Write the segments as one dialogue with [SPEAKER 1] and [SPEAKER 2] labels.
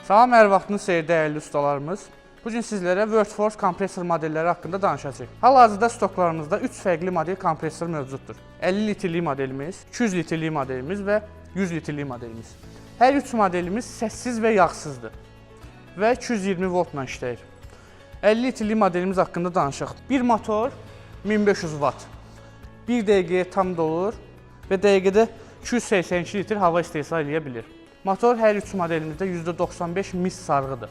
[SPEAKER 1] Salam, hər vaxtınız xeyir dəyərli ustalarımız. Bugün sizlərə Workforce kompresor modelləri haqqında danışacağıq. Hal-hazırda stoklarımızda 3 fərqli model kompresor mövcuddur. 50 litrlik modelimiz, 200 litrlik modelimiz və 100 litrlik modelimiz. Hər 3 modelimiz səssiz və yağsızdır və 220 voltla işləyir. 50 litrlik modelimiz haqqında danışaq. Bir motor 1500 watt, 1 dəqiqəyə tam dolur və dəqiqədə 282 litr hava istehsal edə bilir. Motor hər 3 modelimizdə %95 mis sarğıdır.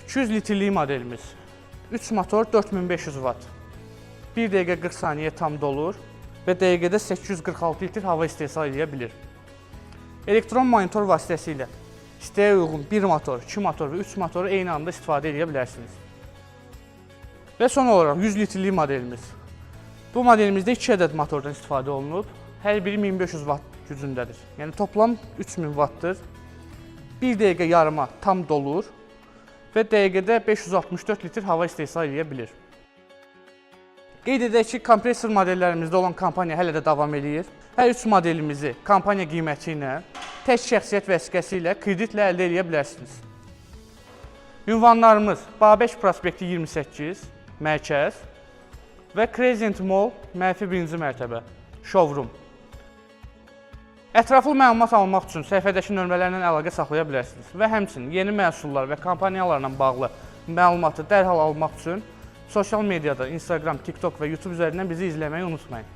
[SPEAKER 1] 200 litrlik modelimiz 3 motor 4500 watt, 1 dəqiqə 40 saniyə tam dolur və dəqiqədə 846 litr hava istehsal edə bilir. Elektron monitor vasitəsilə istəyə uyğun 1 motor, 2 motor və 3 motoru eyni anda istifadə edə bilərsiniz. Və son olaraq 100 litrlik modelimiz. Bu modelimizdə 2 ədəd motordan istifadə olunub. Hər biri 1500 watt gücündədir. Yəni toplam 3000 wattdır. 1 dəqiqə yarıma tam dolur və dəqiqədə 564 litr hava istehsal edə bilir. Qeyd edək ki, kompresor modellərimizdə olan kampaniya hələ də davam edir. Hər 3 modelimizi kampaniya qiyməti ilə, tək şəxsiyyət vəsiqəsi ilə kreditlə əldə edə bilərsiniz. Ünvanlarımız Babək prospekti 28, Mərkəz və Crescent Mall, Mənfi 1-ci mərtəbə, Showroom. Ətraflı məlumat almaq üçün səhifədəki nömrələrlə əlaqə saxlaya bilərsiniz və həmçinin yeni məhsullar və kampaniyalarla bağlı məlumatı dərhal almaq üçün sosial mediada, Instagram, TikTok və YouTube üzərindən bizi izləməyi unutmayın.